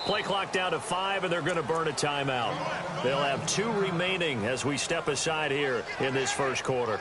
Play clock down to 5, and they're going to burn a timeout. They'll have 2 remaining as we step aside here in this first quarter.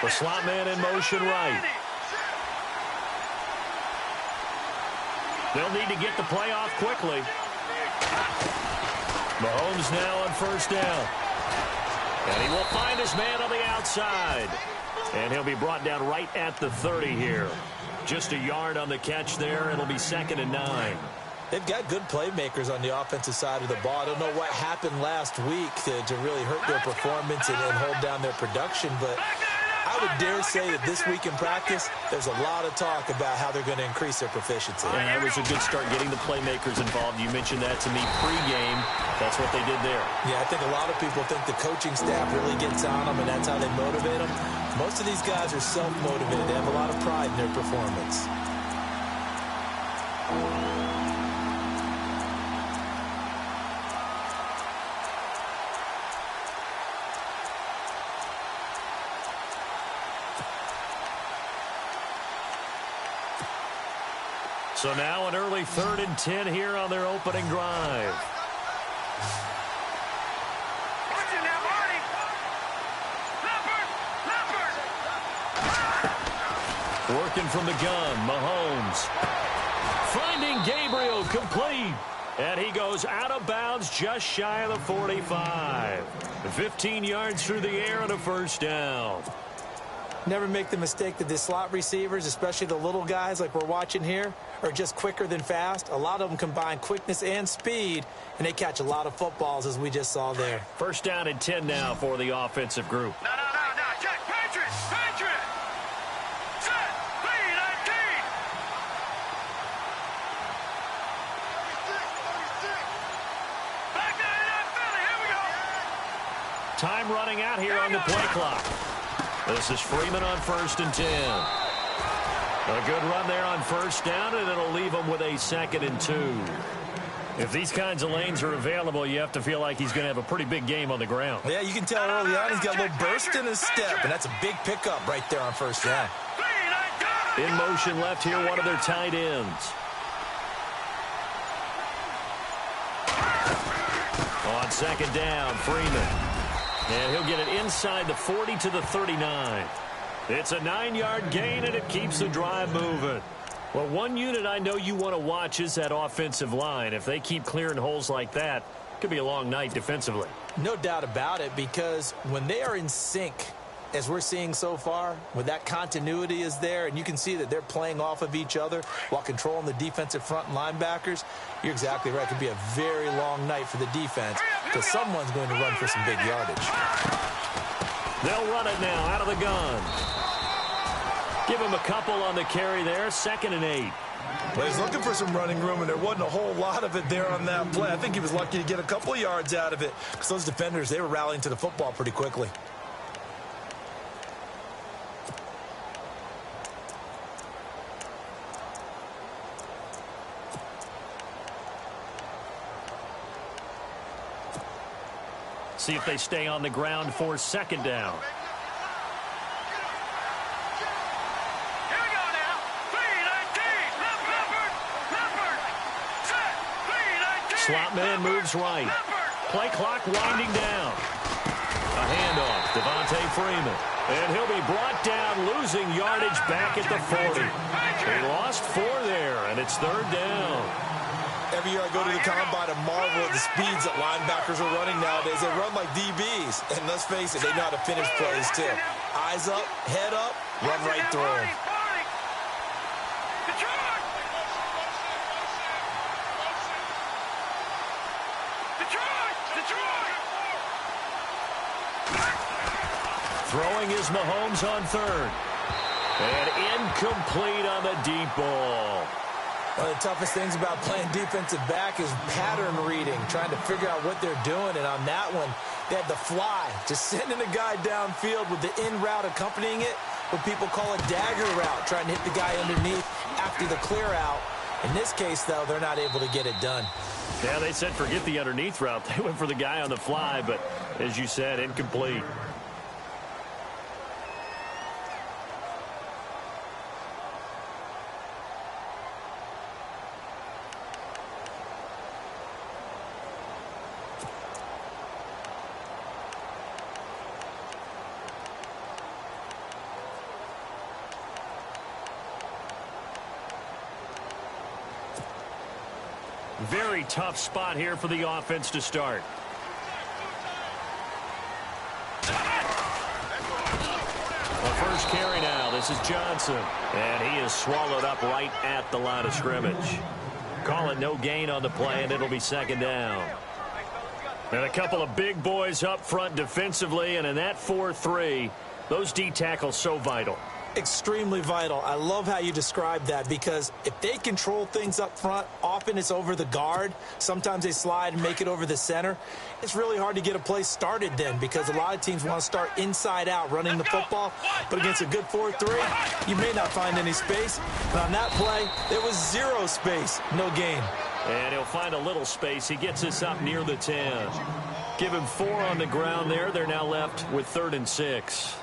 The slot man in motion right. They'll need to get the play off quickly. Mahomes now on first down. And he will find his man on the outside. And he'll be brought down right at the 30 here. Just a yard on the catch there. It'll be 2nd and 9. They've got good playmakers on the offensive side of the ball. I don't know what happened last week to really hurt their performance and hold down their production, but I would dare say that this week in practice, there's a lot of talk about how they're going to increase their proficiency. Yeah, that was a good start getting the playmakers involved. You mentioned that to me pregame. That's what they did there. Yeah, I think a lot of people think the coaching staff really gets on them, and that's how they motivate them. Most of these guys are self-motivated. They have a lot of pride in their performance. So now an early 3rd and 10 here on their opening drive. Working from the gun, Mahomes. Finding Gabriel, complete. And he goes out of bounds just shy of the 45. 15 yards through the air and a first down. Never make the mistake that the slot receivers, especially the little guys like we're watching here, are just quicker than fast. A lot of them combine quickness and speed, and they catch a lot of footballs, as we just saw there. First down and 10 now for the offensive group. No. Check. Patriot. Set. Lead 19. Back to Philly. Here we go. Time running out here on the play clock. This is Freeman on 1st and 10. A good run there on first down, and it'll leave him with a 2nd and 2. If these kinds of lanes are available, you have to feel like he's going to have a pretty big game on the ground. Yeah, you can tell early on he's got a little burst in his step, and that's a big pickup right there on first down. In motion left here, one of their tight ends. On 2nd down, Freeman. And he'll get it inside the 40 to the 39. It's a 9-yard gain, and it keeps the drive moving. Well, one unit I know you want to watch is that offensive line. If they keep clearing holes like that, it could be a long night defensively. No doubt about it, because when they are in sync, as we're seeing so far, when that continuity is there, and you can see that they're playing off of each other while controlling the defensive front linebackers, you're exactly right. It could be a very long night for the defense, because someone's going to run for some big yardage. They'll run it now out of the gun. Give him a couple on the carry there, 2nd and 8. Well, he's looking for some running room, and there wasn't a whole lot of it there on that play. I think he was lucky to get a couple of yards out of it, because those defenders, they were rallying to the football pretty quickly. See if they stay on the ground for 2nd down. Here we go now. slot man moves right. Play clock winding down. A handoff, Devontae Freeman. And he'll be brought down, losing yardage back at the 40. He lost 4 there, and it's 3rd down. Every year I go to the combine and marvel at the speeds that linebackers are running nowadays. They run like DBs. And let's face it, they know how to finish plays, too. Eyes up, head up, run right through them. Throwing is Mahomes on 3rd. And incomplete on the deep ball. One of the toughest things about playing defensive back is pattern reading, trying to figure out what they're doing. And on that one, they had the fly, just sending a guy downfield with the in route accompanying it, what people call a dagger route, trying to hit the guy underneath after the clear out. In this case, though, they're not able to get it done. Yeah, they said forget the underneath route. They went for the guy on the fly, but as you said, incomplete. Very tough spot here for the offense to start. The first carry now. This is Johnson. And he is swallowed up right at the line of scrimmage. Call it no gain on the play, and it'll be 2nd down. And a couple of big boys up front defensively, and in that 4-3, those D tackles so vital. Extremely vital. I love how you describe that, because if they control things up front, often it's over the guard. Sometimes they slide and make it over the center. It's really hard to get a play started then, because a lot of teams want to start inside out running the football. But against a good 4-3, you may not find any space. But on that play, there was 0 space. No gain. And he'll find a little space. He gets us up near the 10. Give him 4 on the ground there. They're now left with 3rd and 6.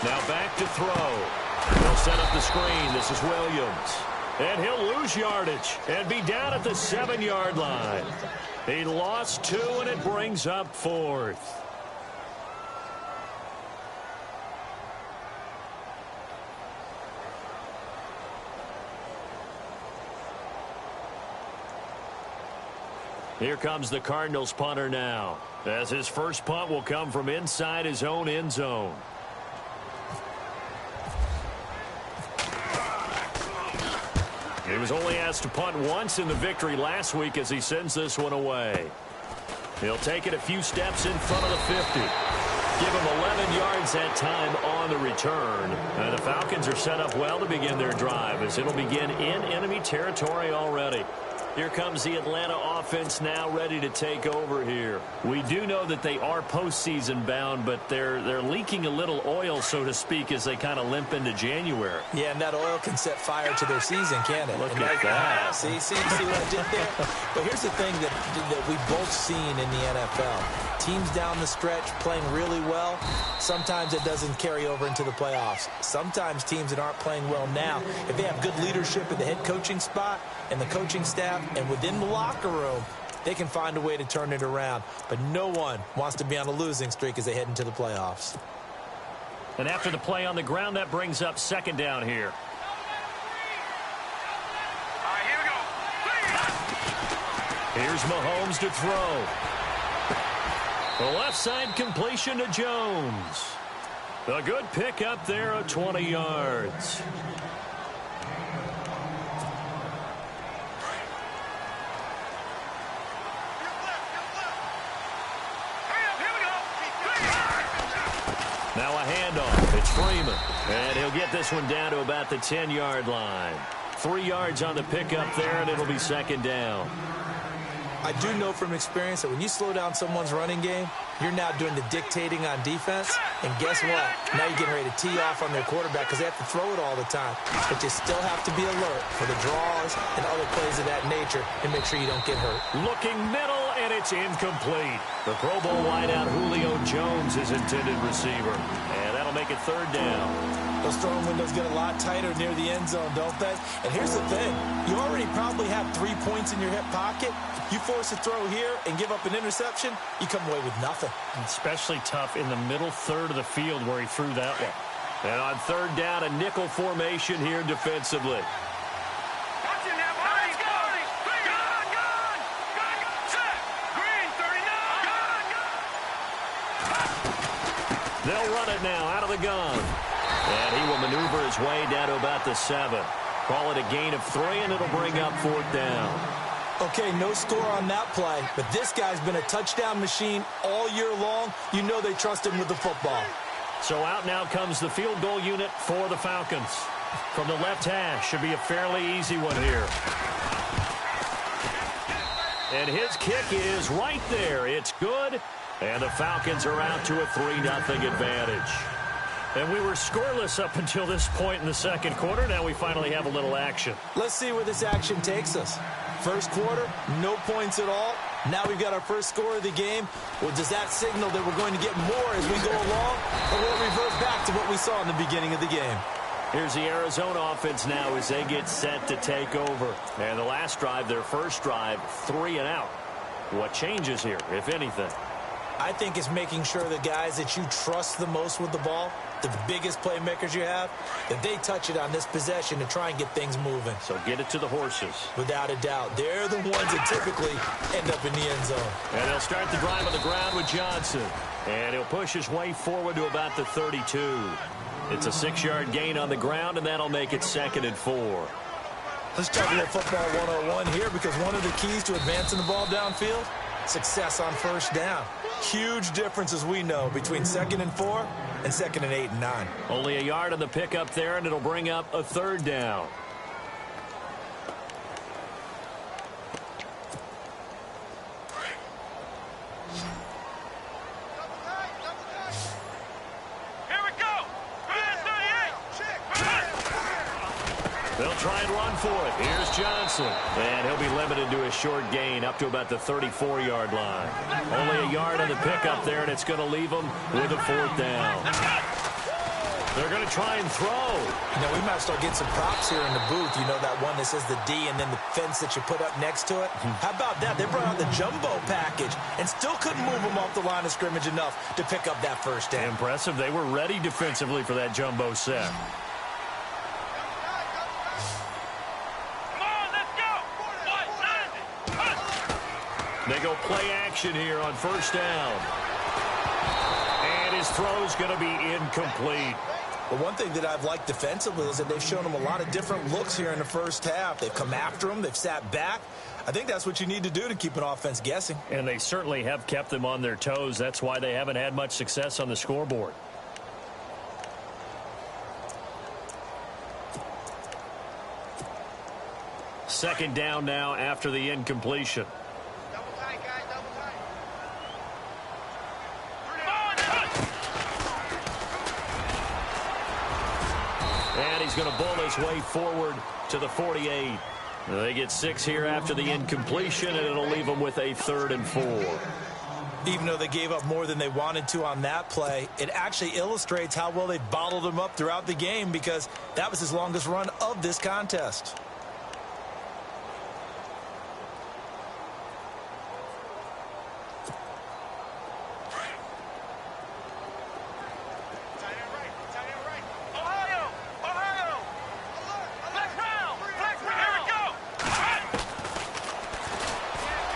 Now back to throw. They'll set up the screen. This is Williams. And he'll lose yardage and be down at the 7-yard line. He lost 2, and it brings up 4th. Here comes the Cardinals punter now, as his first punt will come from inside his own end zone. He was only asked to punt once in the victory last week as he sends this one away. He'll take it a few steps in front of the 50. Give him 11 yards that time on the return. And the Falcons are set up well to begin their drive, as it'll begin in enemy territory already. Here comes the Atlanta offense now, ready to take over here. We do know that they are postseason bound, but they're leaking a little oil, so to speak, as they kind of limp into January. Yeah, and that oil can set fire to their season, can't it? Look at that. See what I did there? But here's the thing that we've both seen in the NFL. Teams down the stretch playing really well. Sometimes it doesn't carry over into the playoffs. Sometimes teams that aren't playing well now, if they have good leadership at the head coaching spot and the coaching staff and within the locker room, they can find a way to turn it around. But no one wants to be on a losing streak as they head into the playoffs. And after the play on the ground, that brings up 2nd down here. All right, here we go. Here's Mahomes to throw. The left side completion to Jones. A good pick up there of 20 yards. Now a handoff. It's Freeman. And he'll get this one down to about the 10-yard line. 3 yards on the pickup there, and it'll be second down. I do know from experience that when you slow down someone's running game, you're now doing the dictating on defense. And guess what? Now you're getting ready to tee off on their quarterback because they have to throw it all the time. But you still have to be alert for the draws and other plays of that nature and make sure you don't get hurt. Looking middle, and it's incomplete. The Pro Bowl wideout Julio Jones is intended receiver. And that'll make it third down. Those throwing windows get a lot tighter near the end zone, don't they? And here's the thing. You already probably have 3 points in your hip pocket. You force a throw here and give up an interception, you come away with nothing. Especially tough in the middle third of the field where he threw that one. And on third down, a nickel formation here defensively. Watch it now, boys. Gun. Set. Green, 39. They'll run it now out of the gun. And he will maneuver his way down to about the 7. Call it a gain of 3, and it'll bring up fourth down. Okay, no score on that play, but this guy's been a touchdown machine all year long. You know they trust him with the football. So out now comes the field goal unit for the Falcons. From the left hash, should be a fairly easy one here. And his kick is right there. It's good, and the Falcons are out to a 3-0 advantage. And we were scoreless up until this point in the second quarter. Now we finally have a little action. Let's see where this action takes us. First quarter, no points at all. Now we've got our first score of the game. Well, does that signal that we're going to get more as we go along? Or will it revert back to what we saw in the beginning of the game? Here's the Arizona offense now as they get set to take over. And the last drive, their first drive, 3 and out. What changes here, if anything? I think it's making sure the guys that you trust the most with the ball, the biggest playmakers you have, that they touch it on this possession to try and get things moving. So get it to the horses. Without a doubt. They're the ones that typically end up in the end zone. And they'll start the drive on the ground with Johnson. And he'll push his way forward to about the 32. It's a 6-yard gain on the ground, and that'll make it 2nd and 4. Let's talk about football 101 here, because one of the keys to advancing the ball downfield, success on first down. Huge difference, as we know, between 2nd and 4 and 2nd and 8 and 9. Only a yard on the pickup there, and it'll bring up a 3rd down. Here we go. They'll try and run for it. Here's Johnson. And he'll be limited to a short gain up to about the 34-yard line. Only a yard on the pickup there, and it's going to leave them with a 4th down. They're going to try and throw. You know, we might start getting some props here in the booth. You know, that one that says the D and then the fence that you put up next to it? How about that? They brought out the jumbo package and still couldn't move them off the line of scrimmage enough to pick up that first down. Impressive. They were ready defensively for that jumbo set. They go play action here on first down. And his throw's going to be incomplete. But one thing that I've liked defensively is that they've shown them a lot of different looks here in the first half. They've come after them. They've sat back. I think that's what you need to do to keep an offense guessing. And they certainly have kept them on their toes. That's why they haven't had much success on the scoreboard. Second down now after the incompletion. And he's going to bull his way forward to the 48. They get 6 here after the incompletion, and it'll leave them with a 3rd and 4. Even though they gave up more than they wanted to on that play, it actually illustrates how well they bottled them up throughout the game, because that was his longest run of this contest.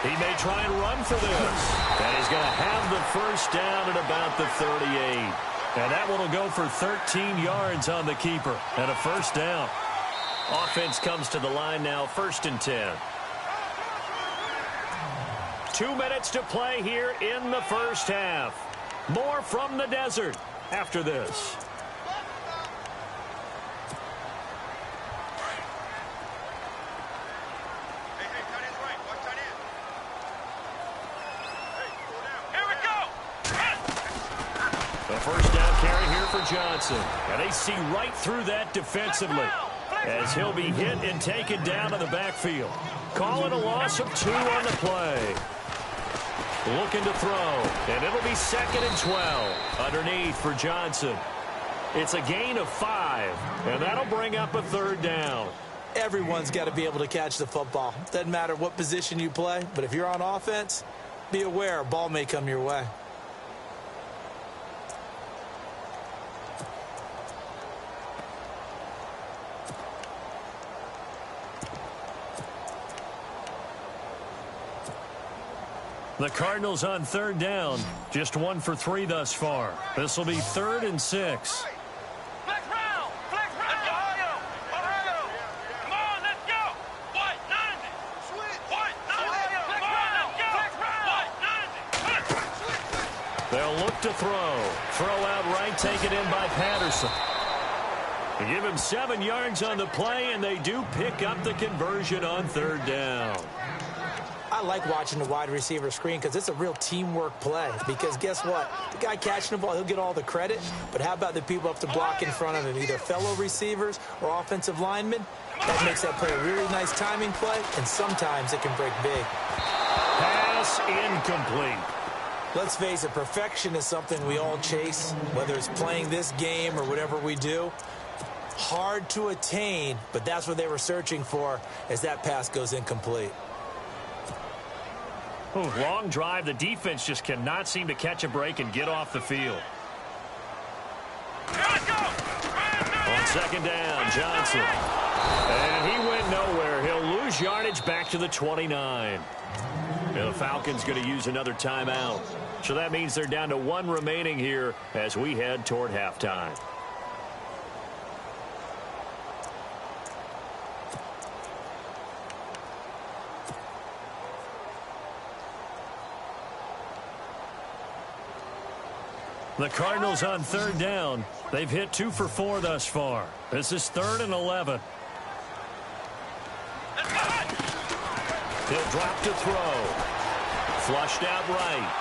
He may try and run for this. And he's going to have the first down at about the 38. And that one will go for 13 yards on the keeper and a first down. Offense comes to the line now, 1st and 10. 2 minutes to play here in the first half. More from the desert after this. A first down carry here for Johnson. And they see right through that defensively as he'll be hit and taken down to the backfield. Call it a loss of 2 on the play. Looking to throw, and it'll be 2nd and 12 underneath for Johnson. It's a gain of 5, and that'll bring up a 3rd down. Everyone's got to be able to catch the football. Doesn't matter what position you play, but if you're on offense, be aware a ball may come your way. The Cardinals on 3rd down, just 1 for 3 thus far. This will be 3rd and 6. Flex round! Flex round! Ohio! Ohio! Come on, let's go! White, 90! Switch! White, 90! Flex round! Flex round! White, 90! They'll look to throw. Throw out right, taken in by Patterson. They give him 7 yards on the play, and they do pick up the conversion on 3rd down. I like watching the wide receiver screen because it's a real teamwork play. Because guess what? The guy catching the ball, he'll get all the credit. But how about the people up to block in front of him, either fellow receivers or offensive linemen? That makes that play a really nice timing play, and sometimes it can break big. Pass incomplete. Let's face it, perfection is something we all chase, whether it's playing this game or whatever we do. Hard to attain, but that's what they were searching for as that pass goes incomplete. Ooh, long drive. The defense just cannot seem to catch a break and get off the field. On 2nd down, Johnson. And he went nowhere. He'll lose yardage back to the 29. Now the Falcons going to use another timeout. So that means they're down to 1 remaining here as we head toward halftime. The Cardinals on 3rd down. They've hit 2 for 4 thus far. This is 3rd and 11. He'll drop to throw. Flushed out right.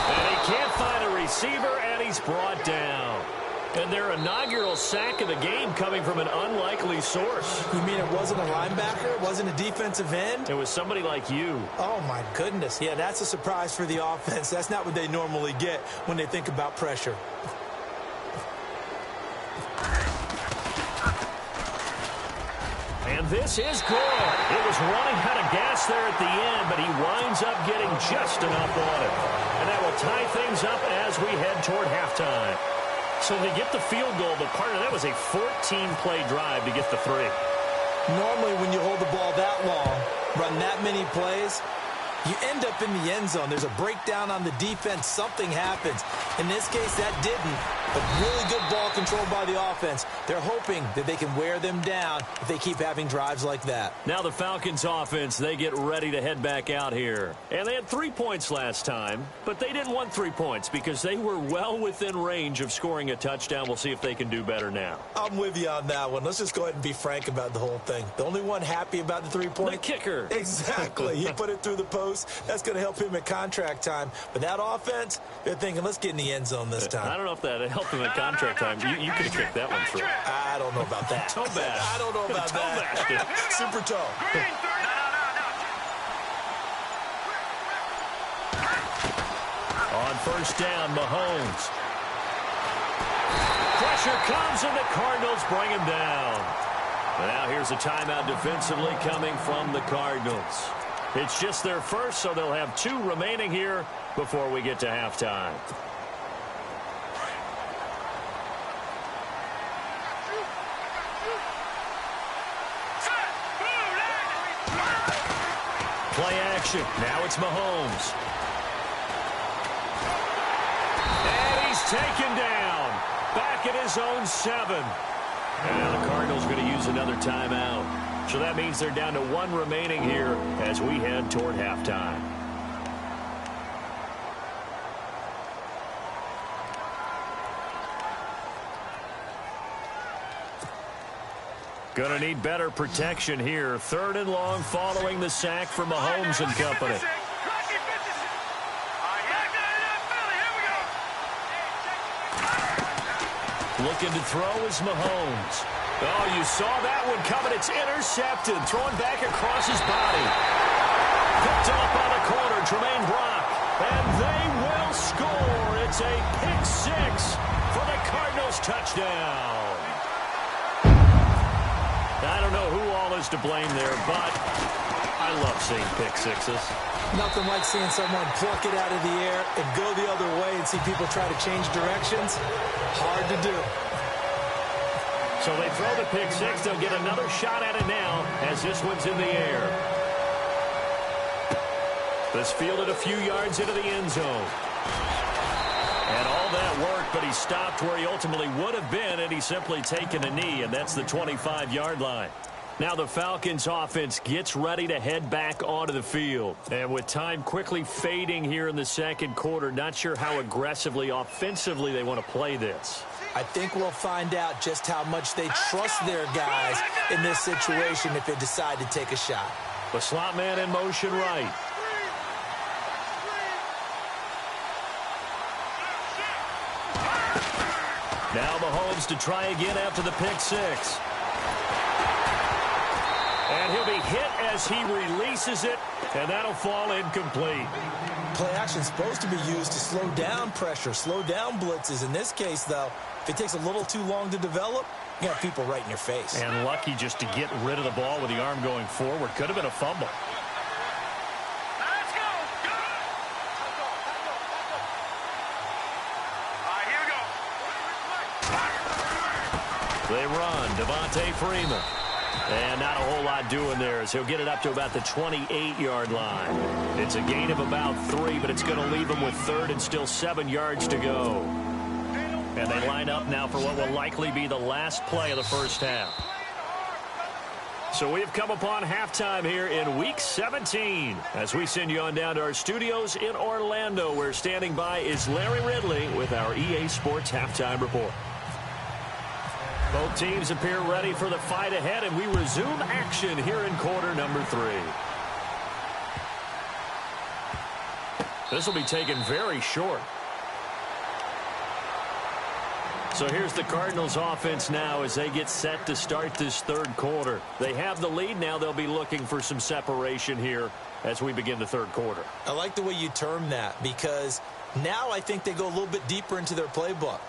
And he can't find a receiver, and he's brought down. And their inaugural sack of the game coming from an unlikely source. You mean it wasn't a linebacker? It wasn't a defensive end? It was somebody like you. Oh, my goodness. Yeah, that's a surprise for the offense. That's not what they normally get when they think about pressure. And this is good. It was running out of gas there at the end, but he winds up getting just enough on it. And that will tie things up as we head toward halftime. So they get the field goal, but part of that was a 14-play drive to get the 3. Normally, when you hold the ball that long, run that many plays, you end up in the end zone. There's a breakdown on the defense. Something happens. In this case, that didn't. But really good ball control by the offense. They're hoping that they can wear them down if they keep having drives like that. Now the Falcons offense, they get ready to head back out here. And they had 3 points last time, but they didn't want 3 points because they were well within range of scoring a touchdown. We'll see if they can do better now. I'm with you on that one. Let's just go ahead and be frank about the whole thing. The only one happy about the 3-point? The kicker. Exactly. He put it through the post. That's going to help him at contract time. But that offense, they're thinking, let's get in the end zone this time. I don't know if that helped him at contract time. You could have kicked that one through. I don't know about that. Toe bash. I don't know about toe that. Bash. Super toe. On 1st down, Mahomes. Pressure comes, and the Cardinals bring him down. Now here's a timeout defensively coming from the Cardinals. It's just their first, so they'll have 2 remaining here before we get to halftime. Play action. Now it's Mahomes. And he's taken down. Back at his own 7. And now the Cardinals going to use another timeout. So that means they're down to 1 remaining here as we head toward halftime. Going to need better protection here. 3rd and long following the sack from Mahomes and company. Looking to throw is Mahomes. Oh, you saw that one coming. It's intercepted. Throwing back across his body. Picked up on the corner, Tremaine Brock. And they will score. It's a pick six for the Cardinals touchdown. I don't know who all is to blame there, but I love seeing pick sixes. Nothing like seeing someone pluck it out of the air and go the other way and see people try to change directions. Hard to do. So they throw the pick six. They'll get another shot at it now as this one's in the air. This fielded a few yards into the end zone. And all that worked, but he stopped where he ultimately would have been, and he's simply taken a knee, and that's the 25-yard line. Now the Falcons offense gets ready to head back onto the field. And with time quickly fading here in the second quarter, not sure how aggressively, offensively they want to play this. I think we'll find out just how much they trust their guys in this situation if they decide to take a shot. The slot man in motion right. Now Mahomes to try again after the pick six. And he'll be hit as he releases it, and that'll fall incomplete. Play action is supposed to be used to slow down pressure, slow down blitzes. In this case, though, if it takes a little too long to develop, you got people right in your face. And lucky just to get rid of the ball with the arm going forward. Could have been a fumble. Let's go. Go. All right, here we go. They run. Devontae Freeman. And not a whole lot doing there as he'll get it up to about the 28-yard line. It's a gain of about 3, but it's going to leave him with third and still 7 yards to go. And they line up now for what will likely be the last play of the first half. So we've come upon halftime here in Week 17 as we send you on down to our studios in Orlando, where standing by is Larry Ridley with our EA Sports Halftime Report. Both teams appear ready for the fight ahead, and we resume action here in quarter number 3. This will be taken very short. So here's the Cardinals offense now as they get set to start this third quarter. They have the lead now. They'll be looking for some separation here as we begin the third quarter. I like the way you term that, because now I think they go a little bit deeper into their playbook.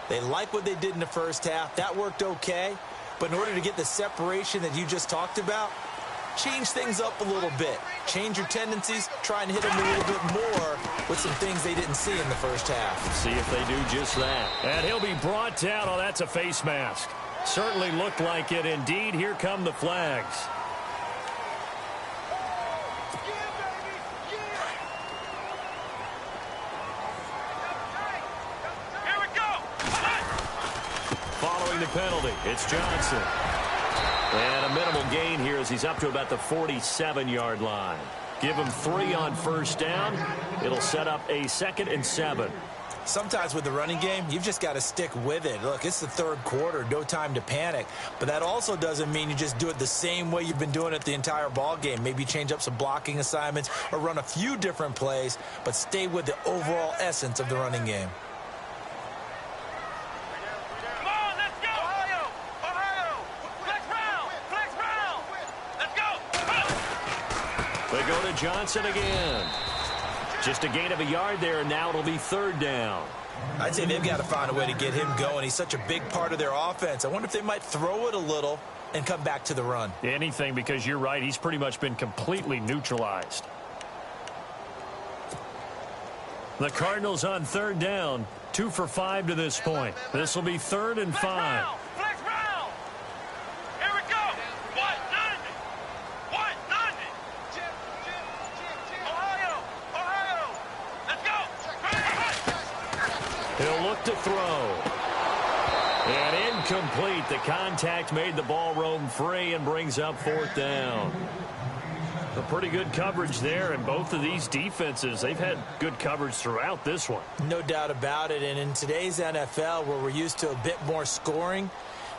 They like what they did in the first half. That worked okay. But in order to get the separation that you just talked about, change things up a little bit. Change your tendencies. Try and hit them a little bit more with some things they didn't see in the first half. See if they do just that. And he'll be brought down. Oh, that's a face mask. Certainly looked like it. Indeed, here come the flags. The penalty. It's Johnson. And a minimal gain here as he's up to about the 47-yard line. Give him 3 on first down. It'll set up a 2nd and 7. Sometimes with the running game, you've just got to stick with it. Look, it's the third quarter, no time to panic. But that also doesn't mean you just do it the same way you've been doing it the entire ball game. Maybe change up some blocking assignments or run a few different plays, but stay with the overall essence of the running game. They go to Johnson again. Just a gain of a yard there, and now it'll be third down. I'd say they've got to find a way to get him going. He's such a big part of their offense. I wonder if they might throw it a little and come back to the run. Anything, because you're right. He's pretty much been completely neutralized. The Cardinals on third down, 2 for 5 to this point. This will be 3rd and 5. He'll look to throw. And incomplete. The contact made the ball roam free and brings up 4th down. A pretty good coverage there, and both of these defenses, they've had good coverage throughout this one. No doubt about it, and in today's NFL, where we're used to a bit more scoring,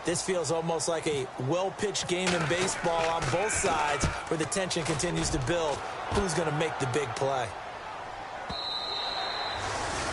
this feels almost like a well-pitched game in baseball on both sides where the tension continues to build. Who's going to make the big play?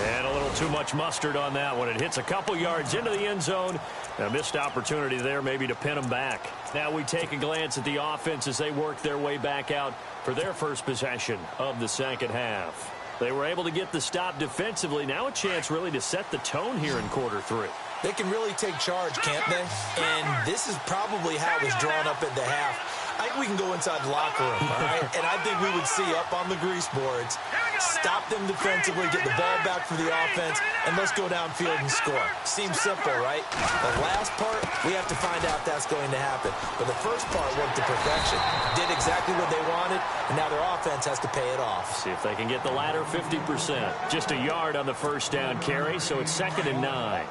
And a little too much mustard on that one. It hits a couple yards into the end zone. A missed opportunity there maybe to pin them back. Now we take a glance at the offense as they work their way back out for their first possession of the second half. They were able to get the stop defensively. Now a chance really to set the tone here in quarter three. They can really take charge, can't they? And this is probably how it was drawn up at the half. I think we can go inside the locker room, all right? And I think we would see up on the grease boards, stop them defensively, get the ball back for the offense, and let's go downfield and score. Seems simple, right? The last part, we have to find out that's going to happen. But the first part worked to perfection. Did exactly what they wanted, and now their offense has to pay it off. See if they can get the latter 50%. Just a yard on the first down carry, so it's 2nd and 9.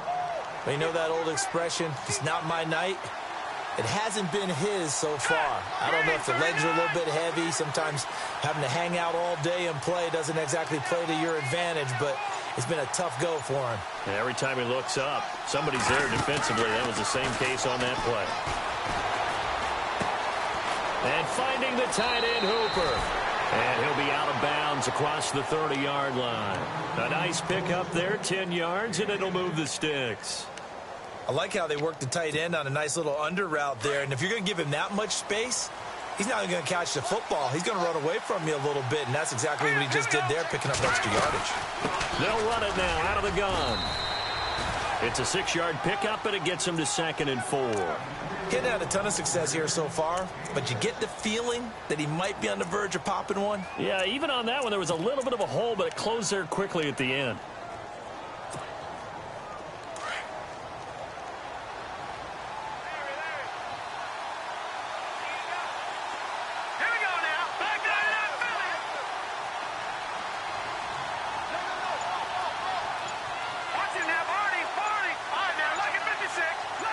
Well, you know that old expression, it's not my night? It hasn't been his so far. I don't know if the legs are a little bit heavy. Sometimes having to hang out all day and play doesn't exactly play to your advantage, but it's been a tough go for him. And every time he looks up, somebody's there defensively. That was the same case on that play. And finding the tight end, Hooper. And he'll be out of bounds across the 30-yard line. A nice pickup there, 10 yards, and it'll move the sticks. I like how they worked the tight end on a nice little under route there. And if you're going to give him that much space, he's not going to catch the football. He's going to run away from you a little bit, and that's exactly what he just did there, picking up extra yardage. They'll run it now out of the gun. It's a 6-yard pickup, and it gets him to 2nd and 4. He hadn't had a ton of success here so far, but you get the feeling that he might be on the verge of popping one. Yeah, even on that one, there was a little bit of a hole, but it closed there quickly at the end.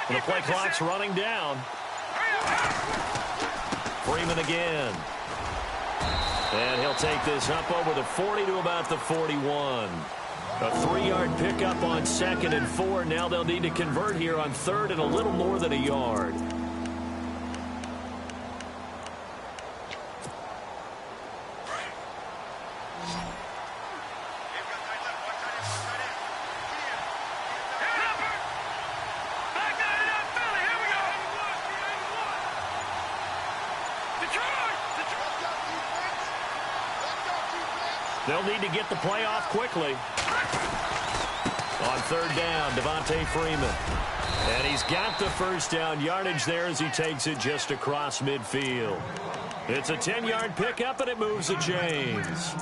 The play clock's running down. Freeman again. And he'll take this up over the 40 to about the 41. A 3-yard pickup on 2nd and 4. Now they'll need to convert here on 3rd and a little more than a yard. They'll need to get the play off quickly. On 3rd down, Devontae Freeman. And he's got the first down yardage there as he takes it just across midfield. It's a 10-yard pickup, and it moves the chains.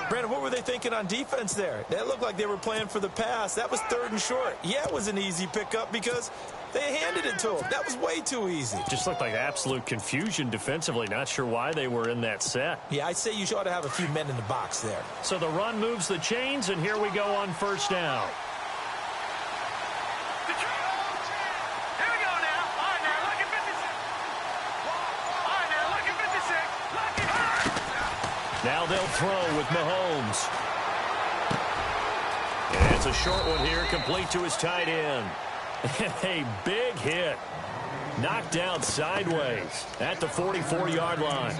Brandon, what were they thinking on defense there? That looked like they were playing for the pass. That was 3rd and short. Yeah, it was an easy pickup because they handed it to him. That was way too easy. Just looked like absolute confusion defensively. Not sure why they were in that set. Yeah, I'd say you ought to have a few men in the box there. So the run moves the chains, and here we go on 1st down. Now they'll throw with Mahomes. And it's a short one here, complete to his tight end. A big hit. Knocked down sideways at the 44-yard line.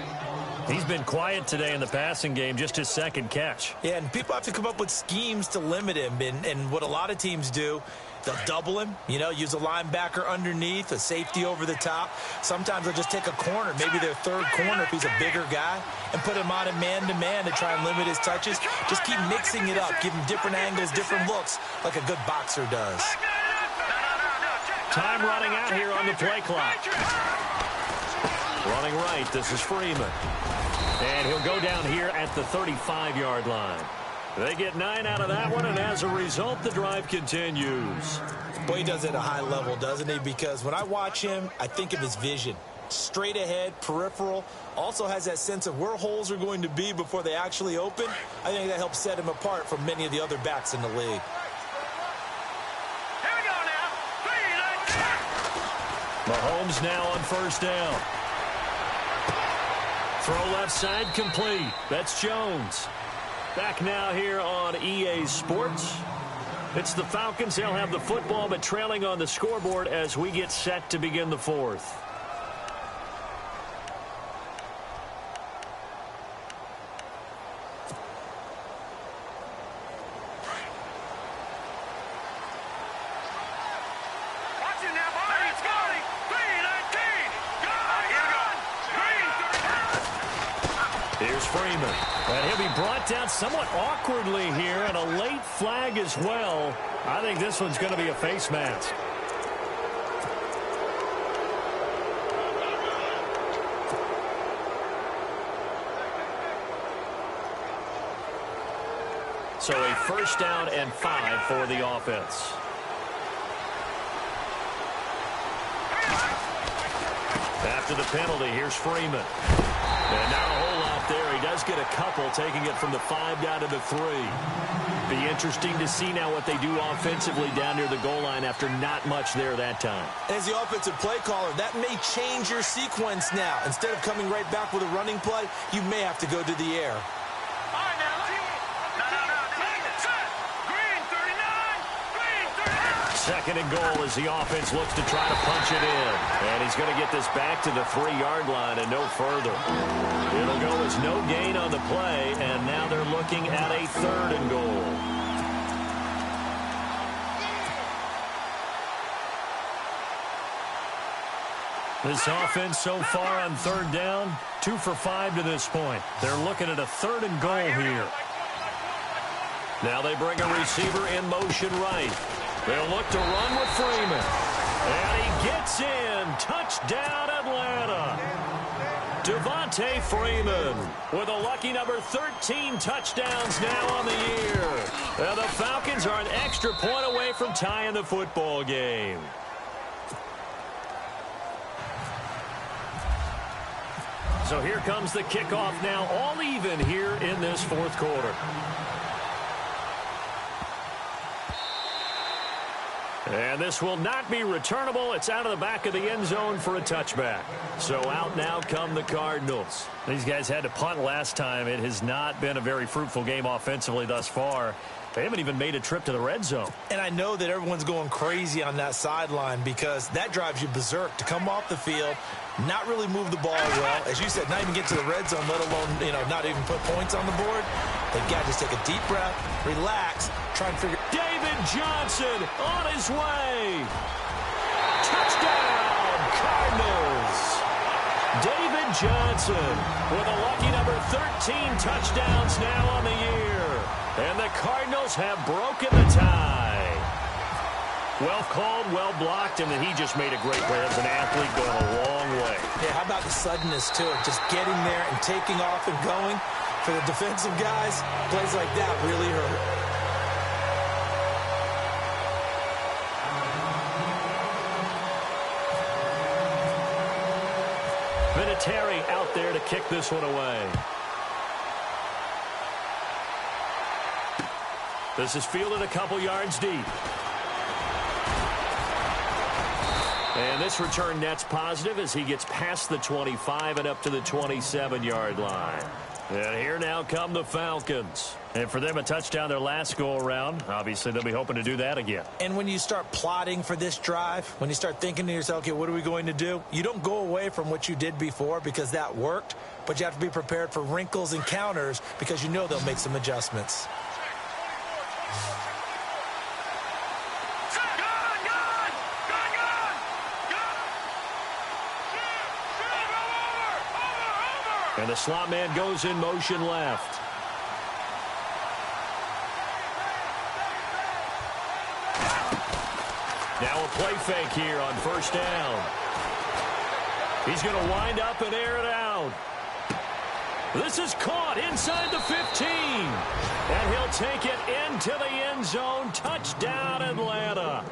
He's been quiet today in the passing game, just his 2nd catch. Yeah, and people have to come up with schemes to limit him. And what a lot of teams do, they'll double him, use a linebacker underneath, a safety over the top. Sometimes they'll just take a corner, maybe their 3rd corner if he's a bigger guy, and put him on a man-to-man to try and limit his touches. Just keep mixing it up, give him different angles, different looks, like a good boxer does. Time running out here on the play clock. Running right, this is Freeman. And he'll go down here at the 35-yard line. They get 9 out of that one, and as a result, the drive continues. Boy, he does it at a high level, doesn't he? Because when I watch him, I think of his vision. Straight ahead, peripheral, also has that sense of where holes are going to be before they actually open. I think that helps set him apart from many of the other backs in the league. Mahomes now on 1st down. Throw left side complete. That's Jones. Back now here on EA Sports. It's the Falcons. They'll have the football, but trailing on the scoreboard as we get set to begin the 4th. Freeman. And he'll be brought down somewhat awkwardly here, and a late flag as well. I think this one's going to be a face mask. So a first down and 5 for the offense. After the penalty, here's Freeman. And not a whole lot there. He does get a couple, taking it from the 5 down to the 3. Be interesting to see now what they do offensively down near the goal line after not much there that time. As the offensive play caller, that may change your sequence now. Instead of coming right back with a running play, you may have to go to the air. Second and goal as the offense looks to try to punch it in. And he's going to get this back to the 3-yard line and no further. It'll go as no gain on the play, and now they're looking at a 3rd and goal. This offense so far on 3rd down, 2 for 5 to this point. They're looking at a 3rd and goal here. Now they bring a receiver in motion right. They'll look to run with Freeman. And he gets in. Touchdown, Atlanta. Devontae Freeman with a lucky number 13 touchdowns now on the year. And the Falcons are an extra point away from tying the football game. So here comes the kickoff now, all even here in this 4th quarter. And this will not be returnable. It's out of the back of the end zone for a touchback. So out now come the Cardinals. These guys had to punt last time. It has not been a very fruitful game offensively thus far. They haven't even made a trip to the red zone. And I know that everyone's going crazy on that sideline because that drives you berserk to come off the field, not really move the ball well. As you said, not even get to the red zone, let alone, not even put points on the board. They've got to just take a deep breath, relax, try and figure. David Johnson on his way. Touchdown, Cardinals. David Johnson with a lucky number 13 touchdowns now on the year. And the Cardinals have broken the tie. Well called, well blocked, and then he just made a great play. As an athlete going a long way. Yeah, how about the suddenness, too? Just getting there and taking off and going. For the defensive guys, plays like that really hurt. Vinatieri out there to kick this one away. This is fielded a couple yards deep. And this return net's positive as he gets past the 25 and up to the 27-yard line. And here now come the Falcons. And for them, a touchdown their last go-around. Obviously, they'll be hoping to do that again. And when you start plotting for this drive, when you start thinking to yourself, okay, what are we going to do? You don't go away from what you did before because that worked, but you have to be prepared for wrinkles and counters because you know they'll make some adjustments. And the slot man goes in motion left. Now a play fake here on first down. He's going to wind up and air it out. This is caught inside the 15. And he'll take it into the end zone. Touchdown, Atlanta.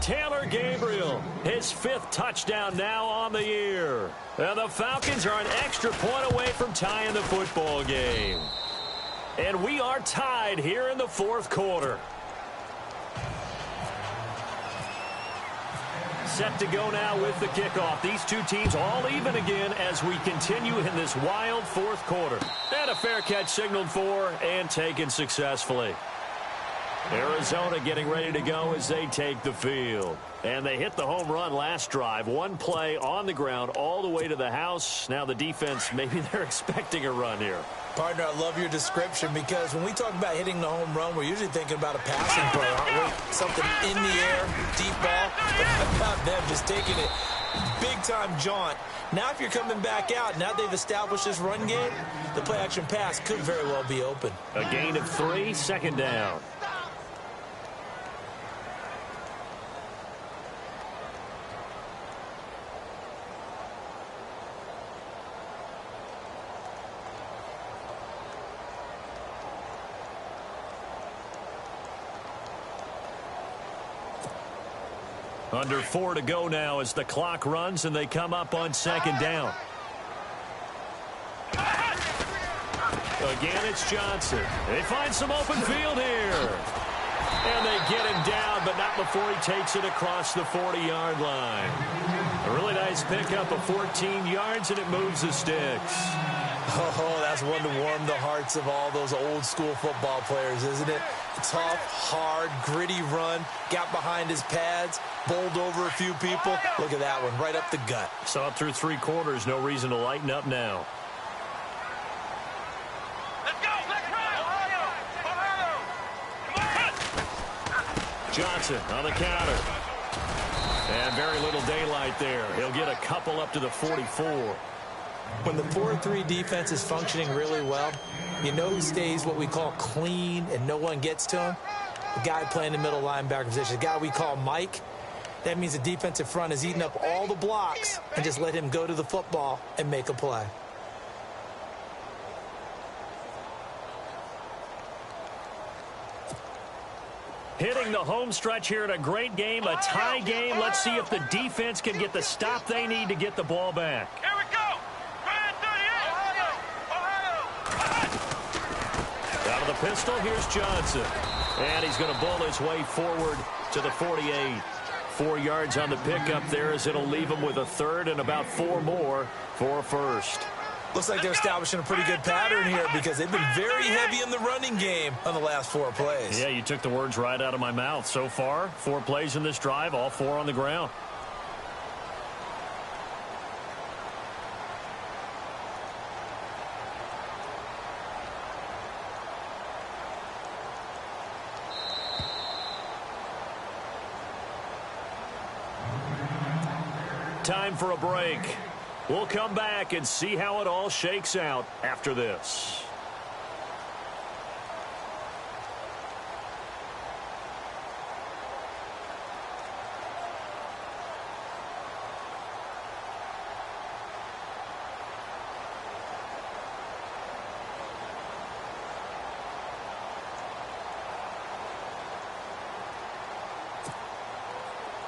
Taylor Gabriel, his 5th touchdown now on the year. And the Falcons are an extra point away from tying the football game. And we are tied here in the 4th quarter. Set to go now with the kickoff. These two teams all even again as we continue in this wild 4th quarter. And a fair catch signaled for and taken successfully. Arizona getting ready to go as they take the field. And they hit the home run last drive. One play on the ground all the way to the house. Now the defense, maybe they're expecting a run here. Partner, I love your description because when we talk about hitting the home run, we're usually thinking about a passing play, aren't we? Something in the air, deep ball. But how about them just taking it big-time jaunt Now if you're coming back out, now they've established this run game, the play-action pass could very well be open. A gain of 3, second down. Under 4 to go now as the clock runs and they come up on second down. Again, it's Johnson. They find some open field here. And they get him down, but not before he takes it across the 40-yard line. A really nice pickup of 14 yards, and it moves the sticks. Oh, that's one to warm the hearts of all those old-school football players, isn't it? Tough, hard, gritty run, got behind his pads, bowled over a few people. Look at that one, right up the gut. Saw it through 3 quarters, no reason to lighten up now. Let's go! Let's run! Ohio! Johnson on the counter. And very little daylight there. He'll get a couple up to the 44. When the 4-3 defense is functioning really well, you know who stays what we call clean and no one gets to him? The guy playing the middle linebacker position, the guy we call Mike. That means the defensive front is eating up all the blocks and just let him go to the football and make a play. Hitting the home stretch here in a great game, a tie game. Let's see if the defense can get the stop they need to get the ball back. Here we go! Out of the pistol, here's Johnson. And he's going to bull his way forward to the 48. 4 yards on the pickup there as it'll leave him with a third and about 4 more for a first. Looks like they're establishing a pretty good pattern here because they've been very heavy in the running game on the last 4 plays. Yeah, you took the words right out of my mouth. So far, 4 plays in this drive, all 4 on the ground. Time for a break. We'll come back and see how it all shakes out after this.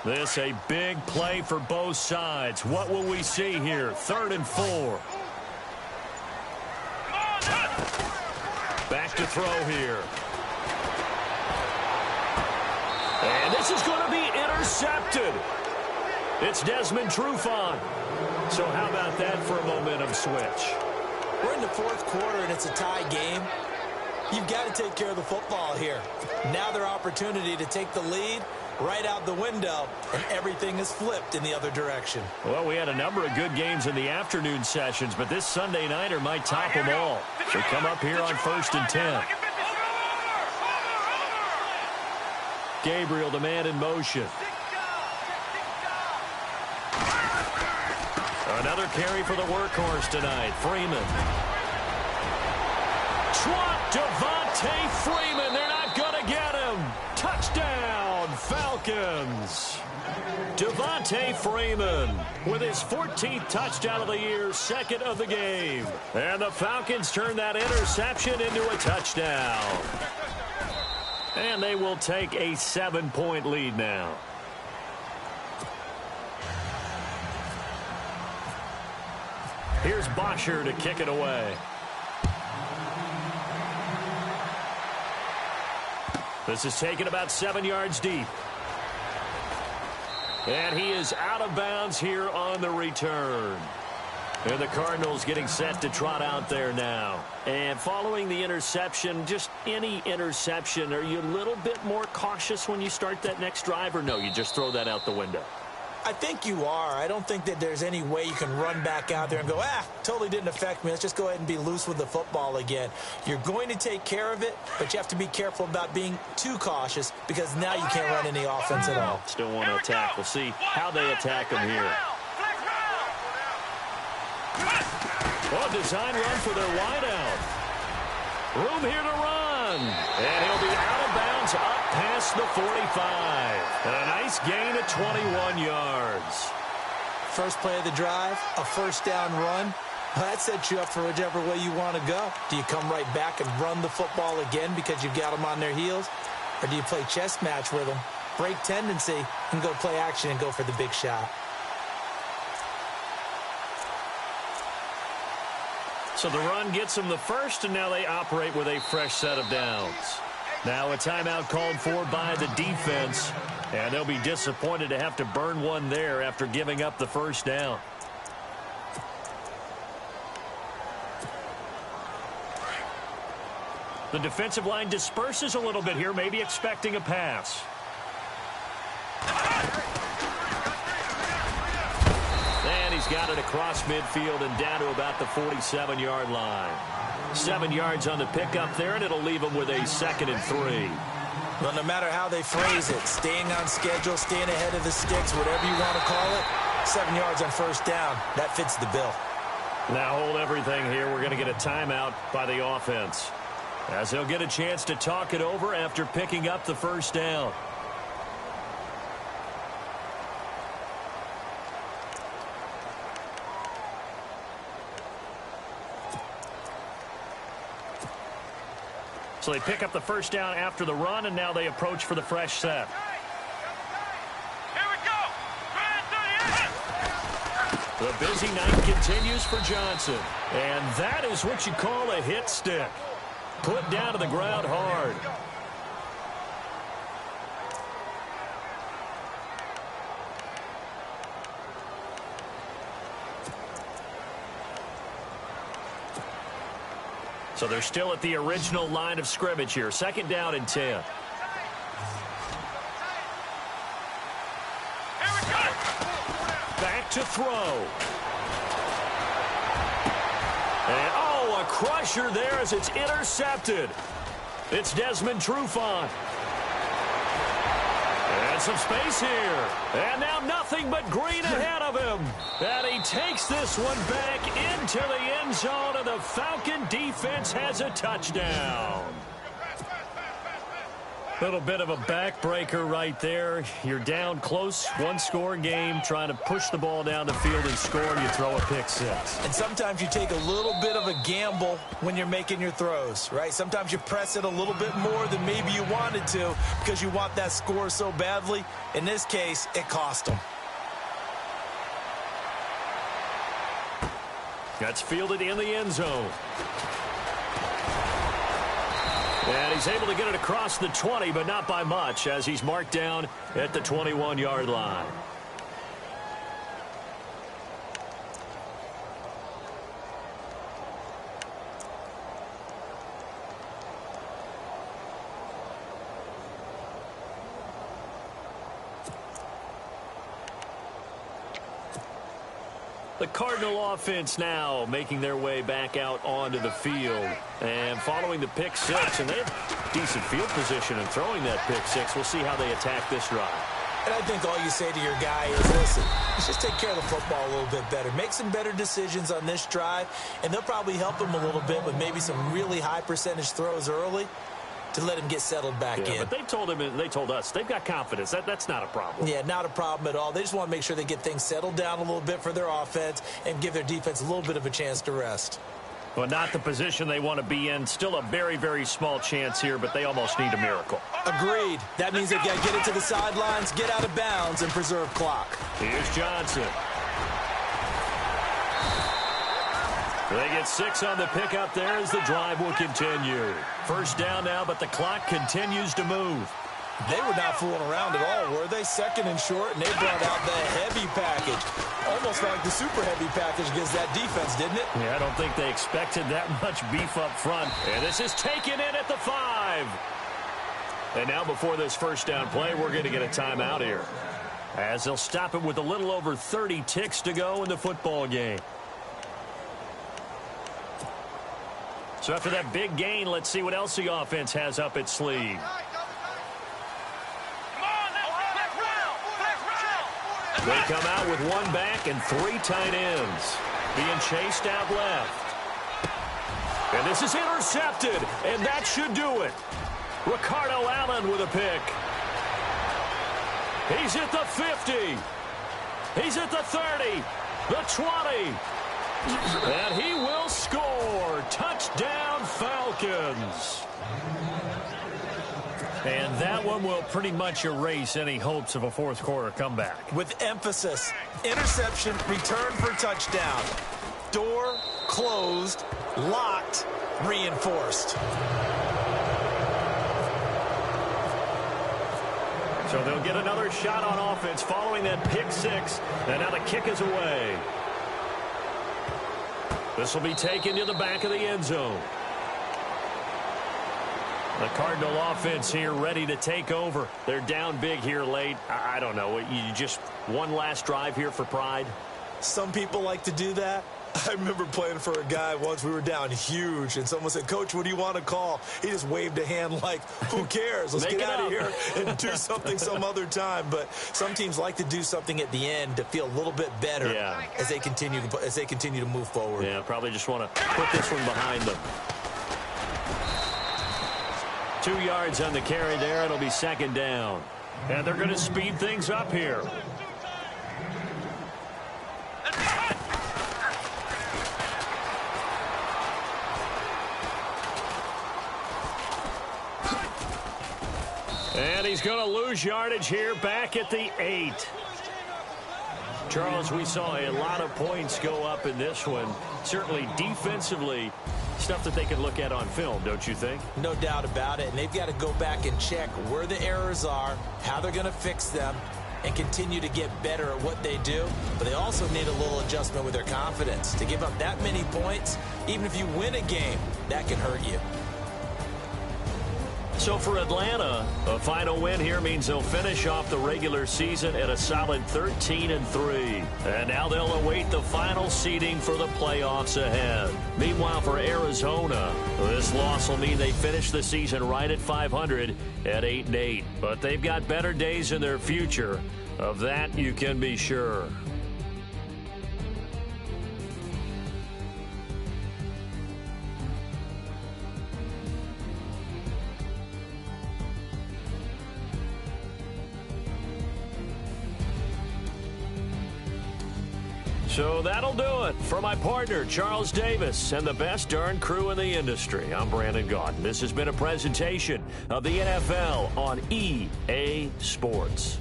This a big play for both sides. What will we see here? 3rd and 4. Back to throw here. And this is going to be intercepted. It's Desmond Trufant. So how about that for a momentum switch? We're in the 4th quarter and it's a tie game. You've got to take care of the football here. Now their opportunity to take the lead right out the window, and everything is flipped in the other direction. Well, we had a number of good games in the afternoon sessions, but this Sunday nighter might top them all. So come up here on 1st and 10. Gabriel, the man in motion. Another carry for the workhorse tonight, Freeman. Devontae Freeman, they're not going to get him. Touchdown, Falcons. Devontae Freeman with his 14th touchdown of the year, 2nd of the game. And the Falcons turn that interception into a touchdown. And they will take a 7-point lead now. Here's Bosher to kick it away. This is taken about 7 yards deep. And he is out of bounds here on the return. And the Cardinals getting set to trot out there now. And following the interception, just any interception, are you a little bit more cautious when you start that next drive, or no, you just throw that out the window? I think you are. I don't think that there's any way you can run back out there and go, totally didn't affect me. Let's just go ahead and be loose with the football again. You're going to take care of it, but you have to be careful about being too cautious because now you can't run any offense at all. Still want to attack. We'll see how they attack them here. Well, design run for their wideout. Room here to run. And he'll be out of bounds up past the 45. And a nice gain of 21 yards. First play of the drive, a first down run. Well, that sets you up for whichever way you want to go. Do you come right back and run the football again because you've got them on their heels? Or do you play chess match with them, break tendency, and go play action and go for the big shot? So the run gets them the first, and now they operate with a fresh set of downs. Now a timeout called for by the defense, and they'll be disappointed to have to burn one there after giving up the first down. The defensive line disperses a little bit here, maybe expecting a pass. And he's got it across midfield and down to about the 47-yard line. 7 yards on the pickup there, and it'll leave him with a 2nd and 3. Well, no matter how they phrase it, staying on schedule, staying ahead of the sticks, whatever you want to call it, 7 yards on first down, that fits the bill. Now hold everything here. We're going to get a timeout by the offense, as they'll get a chance to talk it over after picking up the first down. So they pick up the first down after the run, and now they approach for the fresh set. Here we go. The busy night continues for Johnson, and that is what you call a hit stick. Put down to the ground hard. So they're still at the original line of scrimmage here. 2nd down and 10. Back to throw. And, oh, a crusher there as it's intercepted. It's Desmond Trufant. And some space here. And now nothing but green ahead of him. And he takes this one back into the end zone, and the Falcon defense has a touchdown. Little bit of a backbreaker right there. You're down close, one-score game, trying to push the ball down the field and score, and you throw a pick six. And sometimes you take a little bit of a gamble when you're making your throws, right? Sometimes you press it a little bit more than maybe you wanted to because you want that score so badly. In this case, it cost them. That's fielded in the end zone. And he's able to get it across the 20, but not by much, as he's marked down at the 21-yard line. The Cardinal offense now making their way back out onto the field. And following the pick six, and they have decent field position in throwing that pick six. We'll see how they attack this drive. And I think all you say to your guy is, listen, let's just take care of the football a little bit better. Make some better decisions on this drive, and they'll probably help him a little bit with maybe some really high percentage throws early to let him get settled back in. But they told him, and they told us, they've got confidence. That's not a problem. Yeah, not a problem at all. They just want to make sure they get things settled down a little bit for their offense and give their defense a little bit of a chance to rest. Well, not the position they want to be in. Still a very, very small chance here, but they almost need a miracle. Agreed. That means they've got to get it to the sidelines, get out of bounds, and preserve clock. Here's Johnson. They get 6 on the pickup there as the drive will continue. First down now, but the clock continues to move. They were not fooling around at all, were they? 2nd and short, and they brought out the heavy package. Almost like the super heavy package against that defense, didn't it? Yeah, I don't think they expected that much beef up front. And this is taken in at the 5. And now before this first down play, we're going to get a timeout here, as they'll stop it with a little over 30 ticks to go in the football game. So after that big gain, let's see what else the offense has up its sleeve. They come out with 1 back and 3 tight ends. being chased out left. And this is intercepted, and that should do it. Ricardo Allen with a pick. He's at the 50. He's at the 30, the 20. And he will score. Touchdown, Falcons. And that one will pretty much erase any hopes of a fourth quarter comeback. With emphasis, interception, return for touchdown. Door closed, locked, reinforced. So they'll get another shot on offense following that pick six. And now the kick is away. This will be taken to the back of the end zone. The Cardinal offense here ready to take over. They're down big here late. I don't know. You just one last drive here for pride? Some people like to do that. I remember playing for a guy once. We were down huge, and someone said, "Coach, what do you want to call?" He just waved a hand like, who cares? Let's get out of here and do something some other time. But some teams like to do something at the end to feel a little bit better as they continue to move forward. Yeah, probably just want to put this one behind them. 2 yards on the carry there. It'll be second down. And they're going to speed things up here. And he's going to lose yardage here back at the 8. Charles, we saw a lot of points go up in this one. Certainly defensively, stuff that they can look at on film, don't you think? No doubt about it. And they've got to go back and check where the errors are, how they're going to fix them, and continue to get better at what they do. But they also need a little adjustment with their confidence. To give up that many points, even if you win a game, that can hurt you. So for Atlanta, a final win here means they'll finish off the regular season at a solid 13-3. And now they'll await the final seeding for the playoffs ahead. Meanwhile, for Arizona, this loss will mean they finish the season right at 500 at 8-8. But they've got better days in their future. Of that, you can be sure. So that'll do it. For my partner, Charles Davis, and the best darn crew in the industry, I'm Brandon Gaudin. This has been a presentation of the NFL on EA Sports.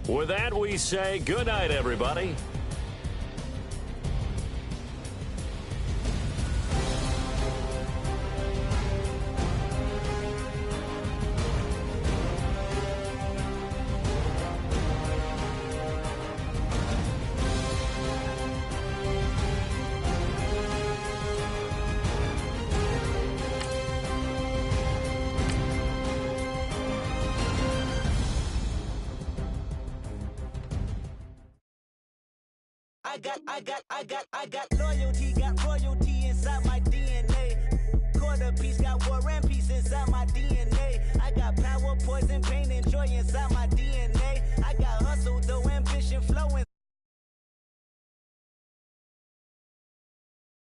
With that, we say good night, everybody. I got loyalty, got royalty inside my DNA. Quarter piece, got war and peace inside my DNA. I got power, poison, pain, and joy inside my DNA.